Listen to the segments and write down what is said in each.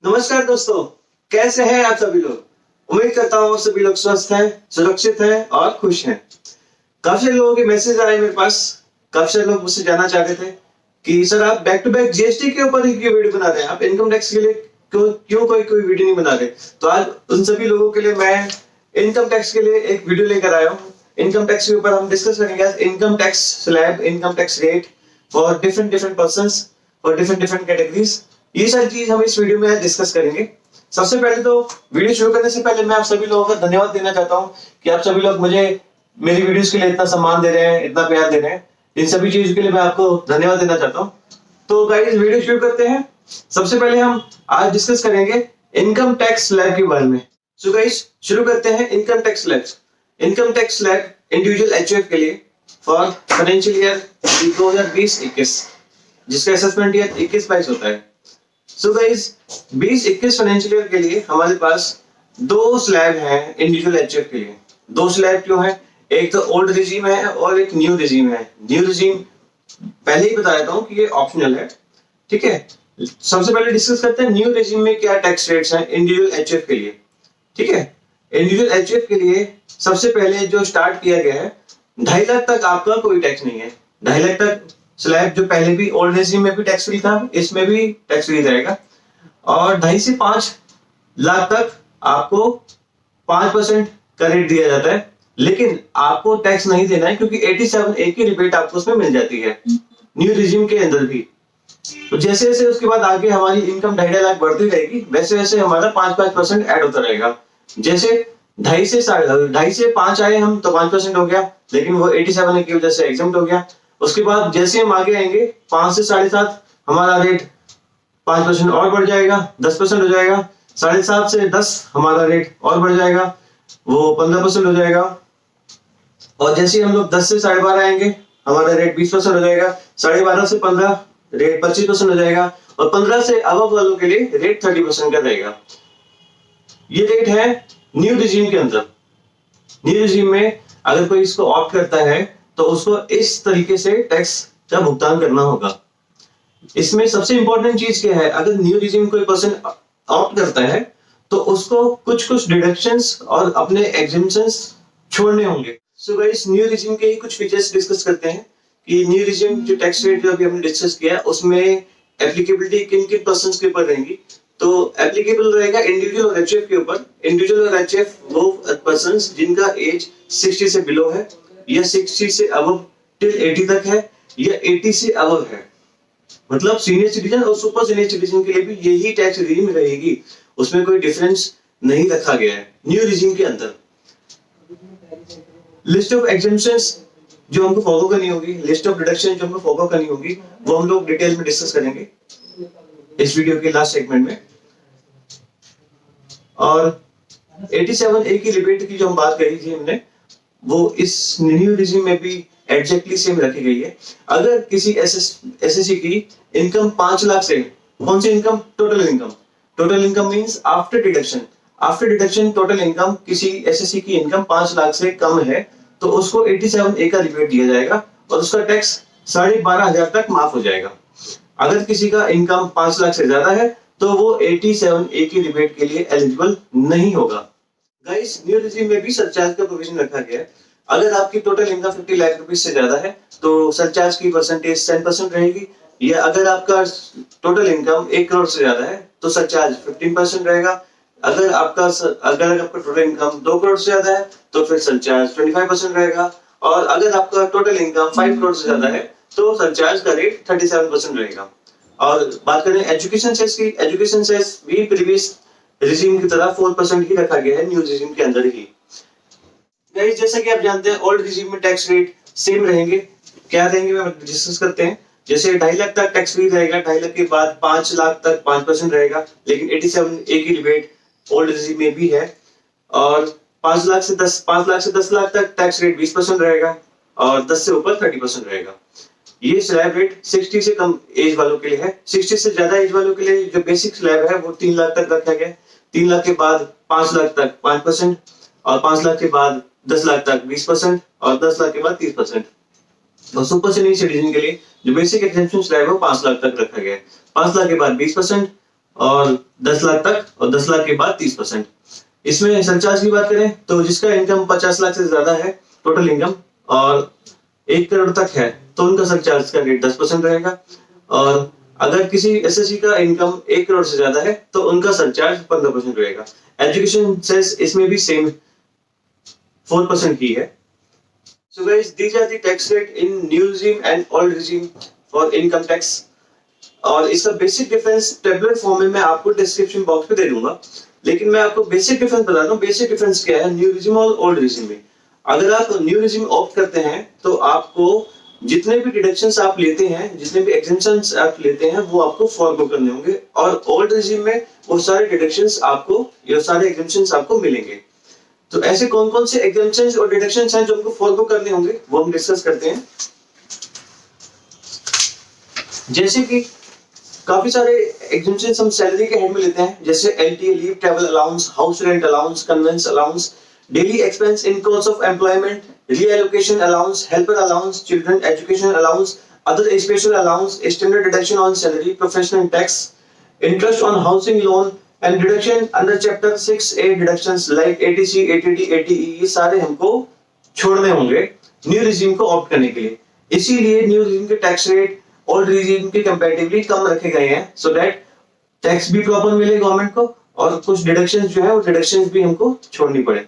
नमस्कार दोस्तों, कैसे हैं आप सभी लोग। उम्मीद करता हूँ सभी लोग स्वस्थ हैं, सुरक्षित हैं और खुश हैं। काफी सारे लोगों के मैसेज आए मेरे पास। काफी सारे लोग मुझसे जानना चाहते थे कि सर आप बैक टू बैक जीएसटी के ऊपर ही क्यों वीडियो बना रहे हैं, आप इनकम टैक्स के लिए क्यों क्यों कोई कोई वीडियो नहीं बना रहे। तो आज उन सभी लोगों के लिए मैं इनकम टैक्स के लिए एक वीडियो लेकर आया हूँ। इनकम टैक्स के ऊपर हम डिस्कस करेंगे income tax slab, income tax rate for different different persons, for different different categories. ये सारी चीज हम इस वीडियो में डिस्कस करेंगे। सबसे पहले तो वीडियो शुरू करने से पहले मैं आप सभी लोगों का धन्यवाद देना चाहता हूँ कि आप सभी लोग मुझे मेरी वीडियोस के लिए इतना सम्मान दे रहे हैं, इतना प्यार दे रहे हैं। इन सभी चीजों के लिए मैं आपको धन्यवाद देना चाहता हूँ। तो गाइस वीडियो शुरू करते हैं। सबसे पहले हम आज डिस्कस करेंगे इनकम टैक्स स्लैब के बारे में। सो गाइस शुरू करते हैं income tax slab. Income tax slab individual HUF के लिए फॉर फाइनेंशियल ईयर 2020-21, जिसका असेसमेंट ईयर 21-22 होता है। सो गाइस 20-21 फाइनेंशियल ईयर के लिए हमारे पास दो स्लैब हैं इंडिविजुअल एचयूएफ के लिए। दो स्लैब क्यों है? एक तो ओल्ड रिजीम है और एक न्यू रिजीम है। न्यू रिजीम पहले ही बता देता हूँ कि ये ऑप्शनल है, ठीक है। सबसे पहले डिस्कस करते हैं न्यू रिजीम में क्या टैक्स रेट्स हैं इंडिविजुअल एचयूएफ के लिए, ठीक है। इंडिविजुअल एचयूएफ के लिए सबसे पहले जो स्टार्ट किया गया है 2.5 लाख तक आपका कोई टैक्स नहीं है। 2.5 लाख तक स्लैब जो पहले भी ओल्ड रेजिम में भी टैक्स फ्री था, इसमें भी टैक्स फ्री रहेगा। और 2.5 से 5 लाख तक आपको 5% का रेट दिया जाता है, लेकिन आपको टैक्स नहीं देना है क्योंकि 87A की रिबेट आपको उसमें मिल जाती है न्यू रिजिम के अंदर भी। तो जैसे जैसे उसके बाद आगे हमारी इनकम 2.5 लाख बढ़ती रहेगी, वैसे वैसे हमारा 5% ऐड होता रहेगा। जैसे 2.5 से 5 आए हम तो 5% हो गया, लेकिन वो 87A की वजह से एग्जम्प्ट हो गया। उसके बाद जैसे हम आगे आएंगे 5 से 7.5 हमारा रेट 5% और बढ़ जाएगा, 10% हो जाएगा। 7.5 से 10 हमारा रेट और बढ़ जाएगा, वो 15% हो जाएगा। और जैसे हम लोग 10 से 12.5 आएंगे हमारा रेट 20% हो जाएगा। 12.5 से 15 रेट 25% हो जाएगा। और 15 से अबव वालों के लिए रेट 30% का रहेगा। ये रेट है न्यू रिजीम के अंदर। न्यू रिजीम में अगर कोई इसको ऑप्ट करता है तो उसको इस तरीके से टैक्स का भुगतान करना होगा। इसमें सबसे इंपॉर्टेंट चीज क्या है, अगर न्यू रिजीम कोई पर्सन ऑप्ट करता है तो उसको कुछ कुछ डिडक्शंस और अपने एग्जेम्पशंस छोड़ने होंगे। सो गाइस न्यू रिजीम के ही कुछ फीचर्स डिस्कस करते हैं कि न्यू रिजीम जो टैक्स रेट जो अभी हमने डिस्कस किया उसमें एप्लीकेबिलिटी किन किन पर्संस के ऊपर रहेंगी। तो एप्लीकेबल रहेगा इंडिविजुअल और एचएफ के ऊपर। इंडिविजुअल और एचएफ वो पर्संस जिनका एज 60 से बिलो है, या 60 से अबव टिल 80 तक है, या 80 से अबव है। मतलब सीनियर सिटीजन और सुपर सीनियर सिटीजन के लिए भी यही टैक्स रिजीम रहेगी, उसमें कोई डिफरेंस नहीं रखा गया है न्यू रिजीम के अंदर। लिस्ट ऑफ एग्जेम्पशंस जो हमको फॉलो करनी होगी, लिस्ट ऑफ डिडक्शन जो हमको फॉलो करनी होगी, वो हम लोग डिटेल में डिस्कस करेंगे इस वीडियो के लास्ट सेगमेंट में। और 87A की रिबेट की जो हम बात करी थी हमने, वो इस न्यू रिजीम में भी एग्जैक्टली सेम रखी गई है। अगर किसी एसएससी की इनकम 5 लाख से, कौन सी income? Total income. Total income means after deduction. After deduction total income किसी एसएससी की इनकम 5 लाख से कम है तो उसको 87A का रिबेट दिया जाएगा और उसका टैक्स 12,500 तक माफ हो जाएगा। अगर किसी का इनकम 5 लाख से ज्यादा है तो वो 87A की रिबेट के लिए एलिजिबल नहीं होगा। गाइस न्यू रिजीम में भी सरचार्ज का प्रोविजन रखा गया है। अगर आपकी टोटल इनकम 50 लाख रुपए से ज्यादा है तो सरचार्ज की परसेंटेज 10% रहेगी, या अगर आपका टोटल इनकम 1 करोड़ से ज्यादा है तो सरचार्ज 15% रहेगा। अगर आपका टोटल इनकम 2 करोड़ से ज्यादा है तो फिर सरचार्ज 25% रहेगा। और अगर आपका टोटल इनकम 5 करोड़ से ज्यादा है तो सरचार्ज का रेट 37% रहेगा। और बात करें एजुकेशन सेस की, एजुकेशन सेस भी प्रीवियस रिजीम की तरह 4% ही रखा गया है न्यू रिजीम के अंदर ही। गाइस जैसा कि आप जानते हैं ओल्ड रिजीम में टैक्स रेट सेम रहेंगे। क्या रहेंगे मैं डिस्कस करते हैं। जैसे 2.5 लाख तक टैक्स फ्री रहेगा, 2.5 लाख के बाद 5 लाख तक 5% रहेगा, लेकिन 87A की रिबेट ओल्ड रिजीम में भी है। और 5 लाख से 10 लाख तक टैक्स रेट 20% रहेगा और 10 से ऊपर 30% रहेगा। ये स्लैब रेट 60 से कम एज वालों के लिए है। 60 से ज्यादा एज वालों के लिए जो बेसिक स्लैब है वो 3 लाख तक रखा गया है। 3 लाख के बाद 5 लाख तक 5%, और 5 लाख के बाद 10 लाख तक 20%, और 10 लाख के बाद 30%। और सुपर सीनियर सिटीजन के लिए जो बेसिक एग्जेम्पशन स्लैब है वो 5 लाख तक रखा गया है। 5 लाख के बाद 20%, और 10 लाख तक, और 10 लाख के बाद 30%। इसमें सरचार्ज की बात करें तो जिसका इनकम 50 लाख से ज्यादा है टोटल इनकम और 1 करोड़ तक है तो उनका सरचार्ज का रेट 10% रहेगा, और अगर किसी एसएससी का इनकम 1 करोड़ से ज्यादा है तो उनका सरचार्ज 15% रहेगा। एजुकेशन सेस इसमें भी सेम 4% की है। So guys, these are the tax rate in new regime and old regime for income tax। और इसका बेसिक डिफरेंस टेबुलर फॉर्म में मैं आपको डिस्क्रिप्शन बॉक्स पे दे दूंगा, लेकिन मैं आपको बेसिक डिफरेंस बताता हूँ। बेसिक डिफरेंस क्या है न्यू रिजिम और ओल्ड रिजिम में। अगर आप न्यू रिजिम ऑप्ट करते हैं तो आपको जितने भी डिडक्शंस आप लेते हैं, जितने भी एग्जेम्पशंस आप लेते हैं वो आपको फॉरगो करने होंगे, और ओल्ड रिजिम में वो सारे डिडक्शंस आपको, ये सारे एग्जेम्पशंस आपको मिलेंगे। तो ऐसे कौन कौन से एग्जेम्पशंस और डिडक्शंस हैं जो हमको फॉरगो करने होंगे वो हम डिस्कस करते हैं। जैसे कि काफी सारे एग्जेम्पशंस हम सैलरी के हेड में लेते हैं, जैसे LTA, leave travel allowance, house rent allowance, conveyance allowance, daily expense in course of employment, relocation allowance, helper allowance, children education allowance, other special allowance, standard deduction on salary, professional tax, interest on housing loan and deduction under chapter 6A deductions like eighty C, eighty D, eighty E, ये सारे हमको छोड़ने होंगे new regime को opt करने के लिए। इसीलिए न्यू रिजीम के टैक्स रेट ओल्ड रिजीम के कंपैरेटिवली कम रखे गए हैं, सो दैट टैक्स भी प्रॉपर मिले गवर्नमेंट को और कुछ डिडक्शंस जो है वो डिडक्शंस भी हमको छोड़नी पड़े।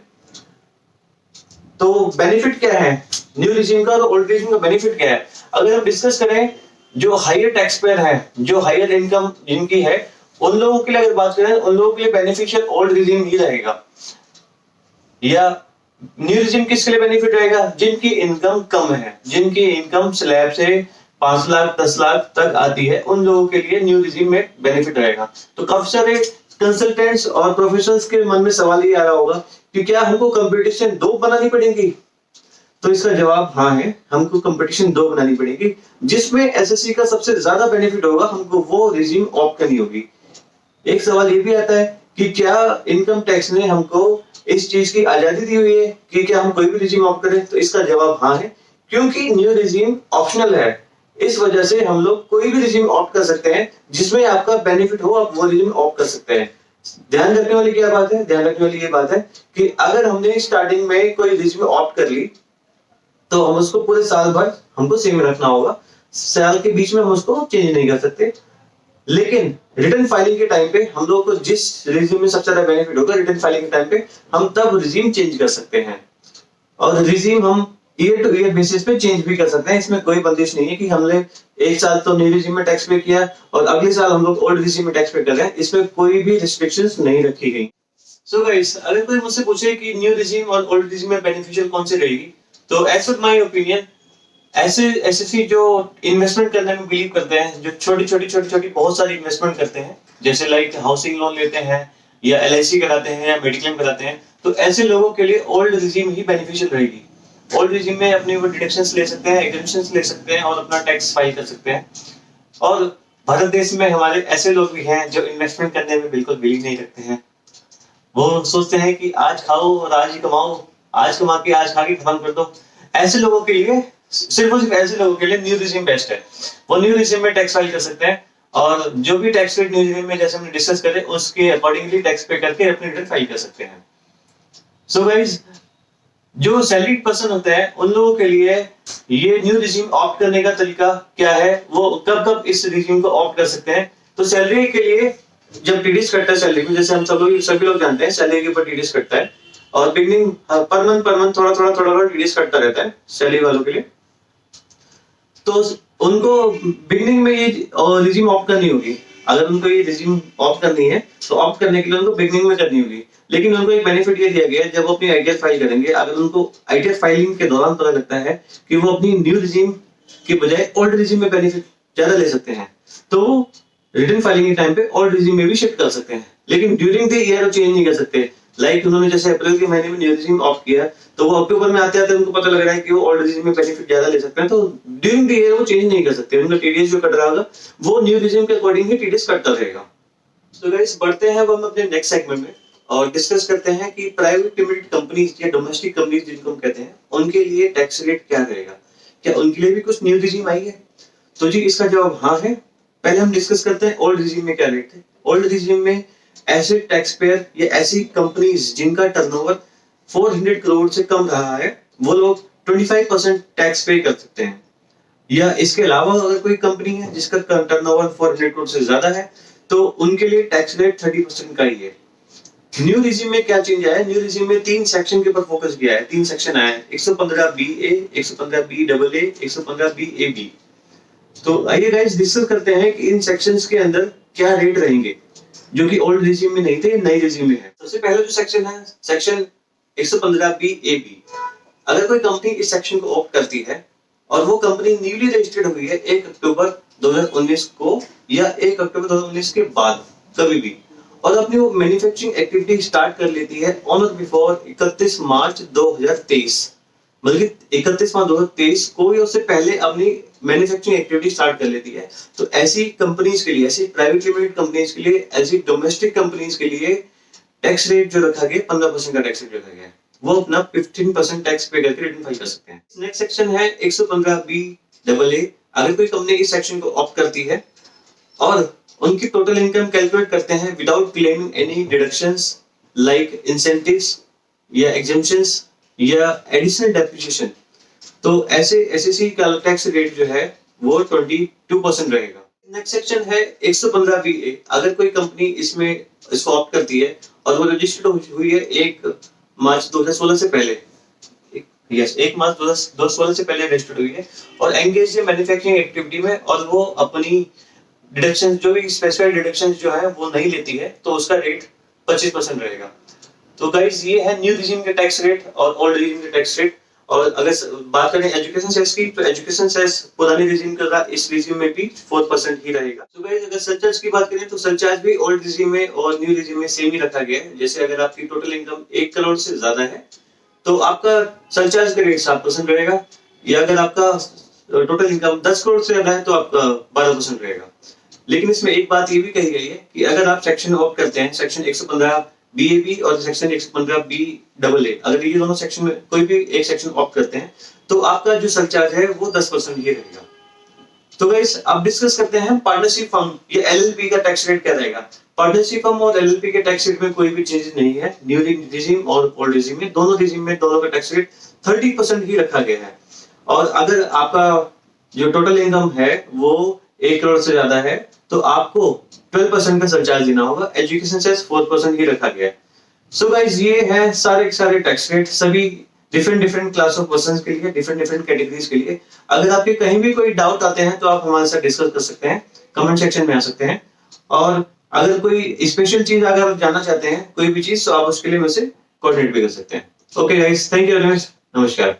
तो बेनिफिट क्या है न्यू रिजीम का और ओल्ड रिजीम का बेनिफिट क्या है? अगर हम डिस्कस करें जो हायर टैक्स पेयर है, जो हायर इनकम जिनकी है, उन लोगों के लिए अगर बात करें, उन लोगों के लिए बेनिफिशियल ओल्ड रिजीम ही रहेगा। या न्यू रिजीम किसके लिए बेनिफिट रहेगा? जिनकी इनकम कम है, जिनकी इनकम स्लैब से 5 लाख 10 लाख तक आती है, उन लोगों के लिए न्यू रिजीम में बेनिफिट रहेगा। तो काफी सारे कंसल्टेंट्स और प्रोफेशनल्स के मन में सवाल ये आ रहा होगा कि क्या हमको कंपटीशन 2 बनानी पड़ेगी? तो इसका जवाब हाँ है, हमको कंपटीशन 2 बनानी पड़ेगी। जिसमें एसएससी का सबसे ज्यादा बेनिफिट होगा हमको वो रिजीम ऑप्ट करनी होगी। एक सवाल ये भी आता है कि क्या इनकम टैक्स ने हमको इस चीज की आजादी दी हुई है कि क्या हम कोई भी रिजीम ऑप्ट करें? तो इसका जवाब हाँ है, क्योंकि न्यू रिजीम ऑप्शनल है। इस वजह से हम लोग कोई भी रिजीम ऑप्ट कर सकते हैं, जिसमें आपका बेनिफिट हो आप वो रिजीम ऑप्ट कर सकते हैं। ध्यान रखने वाली क्या बात है? ध्यान रखने वाली ये बात है कि अगर हमने स्टार्टिंग में कोई रिजीम ऑप्ट कर ली तो हम उसको पूरे साल भर हमको सेम रखना होगा, साल के बीच में हम उसको चेंज नहीं कर सकते। लेकिन रिटर्न फाइलिंग के टाइम पे हम लोग को जिस रिजीम में सबसे ज्यादा बेनिफिट होगा, रिटर्न फाइलिंग के टाइम पे हम तब रिजीम चेंज कर सकते हैं, और रिजीम हम ईयर टू ईयर बेसिस पे चेंज भी कर सकते हैं। इसमें कोई बंदिश नहीं है कि हमने एक साल तो न्यू रिजीम में टैक्स पे किया और अगले साल हम लोग ओल्ड रिजीम में टैक्स पे कर रहे हैं, इसमें कोई भी रिस्ट्रिक्शंस नहीं रखी गई। सो गाइस, अगर कोई मुझसे पूछे कि न्यू रिजीम और ओल्ड रिजीम में बेनिफिशियल कौन सी रहेगी, तो एज पर माय ओपिनियन ऐसे एसएससी जो इन्वेस्टमेंट करने में बिलीव करते हैं, जो छोटी बहुत सारी इन्वेस्टमेंट करते हैं, जैसे लाइक हाउसिंग लोन लेते हैं या एलआईसी कराते हैं या मेडिक्लेम कराते हैं, तो ऐसे लोगों के लिए ओल्ड रिजीम ही बेनिफिशियल रहेगी। ओल्ड रिजीम में अपनी वो डिडक्शंस ले सकते हैं, एग्जेम्पशंस ले सकते हैं और अपना टैक्स फाइल कर सकते हैं। और भारत देश में हमारे ऐसे लोग भी हैं जो इन्वेस्टमेंट करने में बिल्कुल बिलीव नहीं रखते हैं। वो सोचते हैं कि आज खाओ और आज ही कमाओ, आज कमा के आज खा के खत्म कर दो। ऐसे लोगों के लिए, सिर्फ और सिर्फ ऐसे लोगों के लिए न्यू रिजीम बेस्ट है। वो न्यू रिजीम में टैक्स फाइल कर सकते हैं और जो भी टैक्स रेट न्यू रिजीम में जैसे हमने डिस्कस करे उसके अकॉर्डिंगली टैक्स पे करके अपनी रिटर्न फाइल कर सकते हैं। सो गाइस, जो सैलरीड पर्सन होते हैं उन लोगों के लिए ये न्यू रिजीम ऑप्ट करने का तरीका क्या है, वो कब कब इस रिजीम को ऑप्ट कर सकते हैं। तो सैलरी के लिए जब टीडीएस कटता है सैलरी में, जैसे हम सभी लोग जानते हैं सैलरी के ऊपर टीडीएस कटता है और बिगनिंग पर मंथ थोड़ा टीडीएस कटता रहता है सैलरी वालों के लिए। तो उनको बिगनिंग में ये रिजीम ऑप्ट करनी होगी। अगर उनको ये रिजीम ऑप्ट करनी है तो ऑप्ट करने के लिए उनको बिगनिंग में करनी होगी। लेकिन उनको एक बेनिफिट ये दिया गया है, जब वो अपनी आईटीआर फाइल करेंगे, अगर उनको आईटीआर फाइलिंग के दौरान पता लगता है कि वो अपनी न्यू रिजीम के बजाय ओल्ड रिजीम में बेनिफिट ज्यादा ले सकते हैं, तो रिटर्न फाइलिंग के टाइम पे ओल्ड रिजीम में भी शिफ्ट कर सकते हैं। लेकिन ड्यूरिंग द ईयर चेंज नहीं कर सकते। लाइक उन्होंने जैसे अप्रैल के महीने में न्यू रिजीम ऑप्ट किया, तो वो अक्टूबर में आते आते उनको पता लग रहा है कि वो ओल्ड रिजीम में बेनिफिट ज्यादा ले सकते हैं, तो ड्यूरिंग द ईयर वो चेंज नहीं कर सकते। उनका टीडीएस जो कट रहा होगा वो न्यू रिजीम के अकॉर्डिंग ही टीडीएस कटता रहेगा। तो गाइस, बढ़ते हैं अब हम अपने नेक्स्ट सेगमेंट में और डिस्कस करते हैं कि प्राइवेट लिमिटेड कंपनीज या डोमेस्टिक कंपनीज जिनको हम कहते हैं, उनके लिए टैक्स रेट क्या रहेगा, क्या उनके लिए भी कुछ न्यू रिजीम आई है? तो जी इसका जवाब हाँ है। पहले हम डिस्कस करते हैं ओल्ड रिजीम में क्या रेट थे। ओल्ड रिजीम में ऐसे टैक्स पेयर या ऐसी कंपनीज जिनका टर्नओवर 400 करोड़ से कम रहा है, वो लोग 25% टैक्स पे कर सकते हैं। या इसके अलावा अगर कोई कंपनी है जिसका टर्नओवर 400 करोड़ से ज्यादा है, तो उनके लिए टैक्स रेट 30% का ही है। न्यू रिजीम में क्या चेंज आया है? न्यू रिजीम में 3 सेक्शन के ऊपर फोकस किया है। 3 सेक्शन आए हैं, 115BA, 115BAA, 115BAB। तो आइए गाइस डिस्कस करते हैं कि इन सेक्शंस के अंदर क्या रेट रहेंगे, जो कि ओल्ड रिजीम में नहीं थे, नई रिजीम में है। सबसे पहला जो सेक्शन है, सेक्शन 115BAB। अगर कोई कंपनी इस सेक्शन को ऑप्ट करती है और वो कंपनी न्यूली रजिस्टर्ड हुई है 1 अक्टूबर 2019 को या 1 अक्टूबर 2019 के बाद कभी भी, और अपनी वो मैन्युफैक्चरिंग एक्टिविटी स्टार्ट कर लेती है ऑन और बिफोर 31 मार्च 2023, बल्कि 31 मार्च 2023 को या उससे पहले अपनी मैन्युफैक्चरिंग एक्टिविटी स्टार्ट कर लेती है, तो ऐसी कंपनीज के लिए, ऐसी प्राइवेट लिमिटेड कंपनीज के लिए, ऐसी डोमेस्टिक कंपनीज के लिए टैक्स रेट जो रखा गया 15% का टैक्स रेट रखा गया है, वो अपना 15% टैक्स पे करके रिटर्न फाइल कर सकते हैं। नेक्स्ट सेक्शन है 115BAA। अगर कोई कंपनी इस सेक्शन को ऑप्ट करती है और उनकी टोटल इनकम कैलकुलेट करते हैं without claiming any deductions like incentives या एग्जेम्पशंस या एडिशनल डेप्रिसिएशन, तो ऐसे एसएससी का टैक्स रेट जो है वो 22% रहेगा। नेक्स्ट सेक्शन है 115BA। अगर कोई कंपनी इसको ऑप्ट करती है और वो रजिस्टर्ड हुई है 1 मार्च 2016 से पहले, 1 मार्च 2016 से पहले रजिस्टर्ड हुई है और एंगेज है मैन्युफैक्चरिंग एक्टिविटी में, और वो अपनी डिडक्शन जो भी स्पेसिफाइड डिडक्शन जो है वो नहीं लेती है, तो उसका रेट 25% रहेगा। तो गाइस ये है न्यू रिजीम के टैक्स रेट और ओल्ड रिजीम के टैक्स रेट। और अगर बात करें एजुकेशन सेस की, तो एजुकेशन सेस पुराने रिजीम का इस रिजीम में भी 4% ही रहेगा। तो गाइस अगर सरचार्ज की बात करें तो सरचार्ज भी ओल्ड रिजीम में और न्यू रिजीम में सेम ही रखा गया है। जैसे अगर आपकी टोटल इनकम 1 करोड़ से ज्यादा है तो आपका सरचार्ज का रेट 7% रहेगा, या अगर आपका टोटल इनकम 10 करोड़ से ज्यादा है तो आपका 12% रहेगा। लेकिन इसमें एक बात ये भी कही गई है कि अगर आप सेक्शन ऑप्ट करते हैं, सेक्शन 115BAB और सेक्शन 115BAA, अगर ये दोनों सेक्शन में कोई भी एक सेक्शन ऑप्ट करते हैं तो आपका जो सरचार्ज है वो 10% ही रहेगा। तो गाइस अब डिस्कस करते हैं पार्टनरशिप फर्म या एलएलपी का टैक्स रेट क्या रहेगा। पार्टनरशिप फर्म और एलएलपी के टैक्स रेट में कोई भी चेंजेस नहीं है। न्यू रिजीम और ओल्ड रिजीम में दोनों का टैक्स रेट 30% ही रखा गया है। और अगर आपका जो टोटल इनकम है वो 1 करोड़ से ज्यादा है तो आपको 12% का सरचार्ज देना होगा। एजुकेशन सेस 4% ही रखा गया है। सो गाइस ये है सारे टैक्स रेट, सभी डिफरेंट क्लास ऑफ पर्संस के लिए, डिफरेंट कैटेगरीज के लिए। अगर आपके कहीं भी कोई डाउट आते हैं तो आप हमारे साथ डिस्कस कर सकते हैं, कमेंट सेक्शन में आ सकते हैं। और अगर कोई स्पेशल चीज अगर आप जानना चाहते हैं, कोई भी चीज, तो आप उसके लिए मुझसे कोऑर्डिनेट भी कर सकते हैं। Okay guys, thank you very much, नमस्कार।